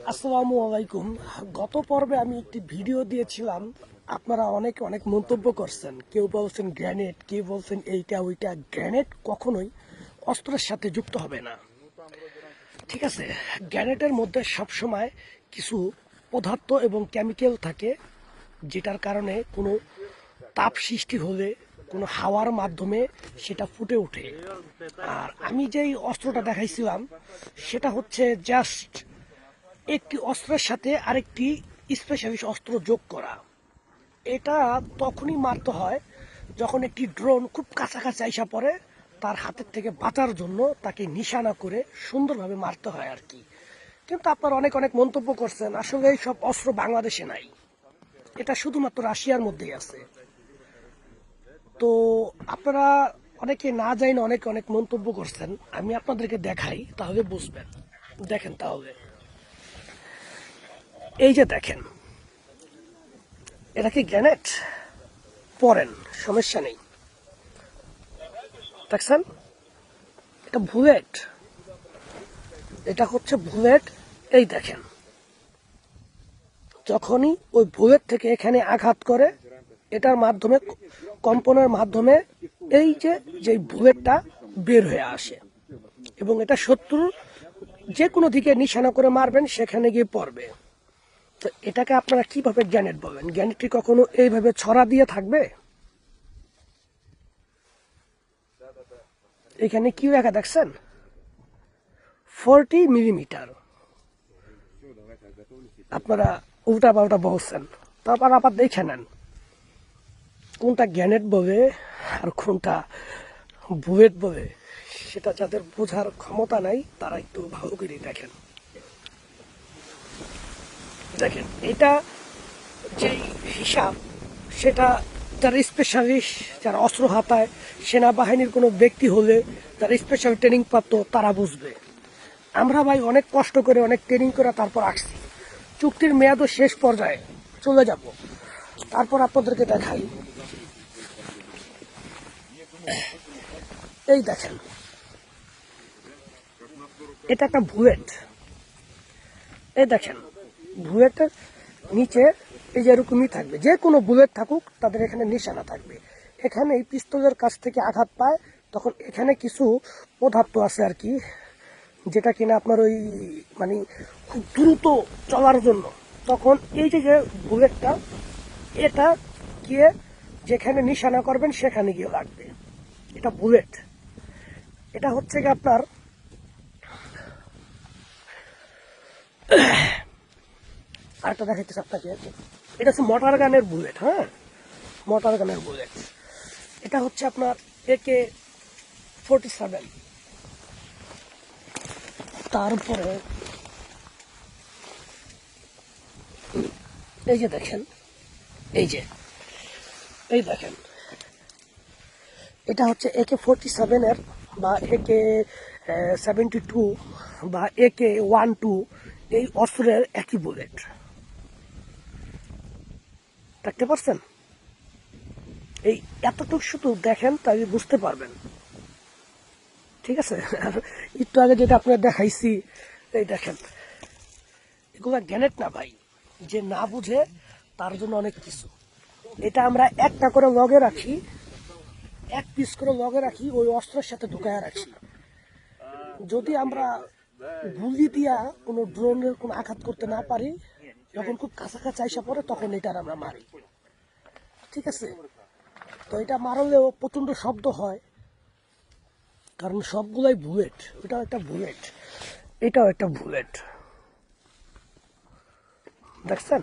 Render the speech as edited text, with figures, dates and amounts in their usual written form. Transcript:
আসসালামু আলাইকুম। গত পর্বে আমি একটি ভিডিও দিয়েছিলাম, আপনারা অনেক মন্তব্য করছেন। কেউ বলছেন গ্রেনেড, কেউ বলছেন এইটা ওইটা। গ্রেনেড কখনোই অস্ত্রের সাথে যুক্ত হবে না, ঠিক আছে? গ্রেনেডের মধ্যে সবসময় কিছু পদার্থ এবং কেমিক্যাল থাকে, যেটার কারণে কোনো তাপ সৃষ্টি হলে কোনো হাওয়ার মাধ্যমে সেটা ফুটে ওঠে। আর আমি যেই অস্ত্রটা দেখাইছিলাম সেটা হচ্ছে জাস্ট একটি অস্ত্রের সাথে আরেকটি স্পেশালিস্ট অস্ত্র যোগ করা। এটা তখনই মারতে হয় যখন একটি ড্রোন খুব কাছাকাছি আইসা পড়ে, তার হাতের থেকে বাঁচার জন্য তাকে নিশানা করে সুন্দরভাবে মারতে হয় আর কি। কিন্তু আপনারা অনেক মন্তব্য করছেন, আসলে এই সব অস্ত্র বাংলাদেশে নাই, এটা শুধুমাত্র রাশিয়ার মধ্যেই আছে। তো আপনারা অনেকে না যাই না অনেক মন্তব্য করছেন, আমি আপনাদেরকে দেখাই তাহলে বুঝবেন। দেখেন তাহলে, এই যে দেখেন, এটা কি গ্রেনেড? পরেন, সমস্যা নেই। দেখছেন, এটা বুলেট, এটা হচ্ছে বুলেট। এই দেখেন, যখনই ওই বুলেট থেকে এখানে আঘাত করে, এটার মাধ্যমে, কম্পনের মাধ্যমে এই যে বুলেটটা বের হয়ে আসে এবং এটা শত্রুর যে কোনো দিকে নিশানা করে মারবেন, সেখানে গিয়ে পড়বে। তো এটাকে আপনারা কিভাবে গ্রেনেড বলেন? গ্রেনেডটি কখনো এইভাবে ছড়া দিয়ে থাকবে? এখানে কি লেখা দেখছেন? 40 মিলিমিটার। আপনারা উল্টা পাল্টা বলছেন, তারপর আবার দেখে নেন কোনটা গ্রেনেড বলে আর কোনটা বুলেট বলে। সেটা যাদের বোঝার ক্ষমতা নাই তারা একটু ভালো করে দেখেন। দেখেন, এটা যে হিসাব, সেটা যারা স্পেশালিস্ট, যারা অস্ত্র হাতায়, সেনাবাহিনীর কোনো ব্যক্তি হলে, যারা স্পেশাল ট্রেনিং প্রাপ্ত, তারা বুঝবে। আমরা ভাই অনেক কষ্ট করে, অনেক ট্রেনিং করে তারপর আসছি, চুক্তির মেয়াদও শেষ পর্যায়ে চলে যাব। তারপর আপনাদেরকে দেখাই, এই দেখেন, এটা একটা বুলেট। এই দেখেন, বুলেটের নিচে এই যে এরকমই থাকবে, যে কোনো বুলেট থাকুক তাদের এখানে নিশানা থাকবে। এখানে এই পিস্তলের কাছ থেকে আঘাত পায়, তখন এখানে কিছু পদার্থ আছে আর কি, যেটা কিনা আপনার ওই মানে খুব দ্রুত চলার জন্য, তখন এই যে বুলেটটা, এটা গিয়ে যেখানে নিশানা করবেন সেখানে গিয়ে লাগবে। এটা বুলেট। এটা হচ্ছে কি আপনার আরেকটা দেখাইতেছে আপনাকে, এটা হচ্ছে মোটর গানের বুলেট। হ্যাঁ, মোটর গানের বুলেট। এটা হচ্ছে আপনার AK-47। তারপরে এই যে দেখেন, এই যে এই দেখেন, এটা হচ্ছে AK-47 এর বা AK-72 বা AK-12, এই অস্ত্রের একই বুলেট। দেখতে পাচ্ছেন? এই এতটুকু শুধু দেখেন তাই বুঝতে পারবেন, ঠিক আছে? আর একটু আগে যেটা আপনার দেখাইছি, এই দেখেন, এগুলো গ্রেনেড না ভাই। যে না বুঝে তার জন্য অনেক কিছু। এটা আমরা একটা করে লগে রাখি, এক পিস করে লগে রাখি, ওই অস্ত্রের সাথে ঢুকায় রাখি। যদি আমরা গুলি দিয়া কোনো ড্রোনের কোনো আঘাত করতে না পারি, যখন খুব কাছাকাছি আইসা পড়ে, তখন এটার আমরা মারি, ঠিক আছে? তো এটা মারলেও প্রচন্ড শব্দ হয়, কারণ সবগুলাই বুলেট। এটাও একটা বুলেট, এটাও একটা বুলেট। দেখছেন?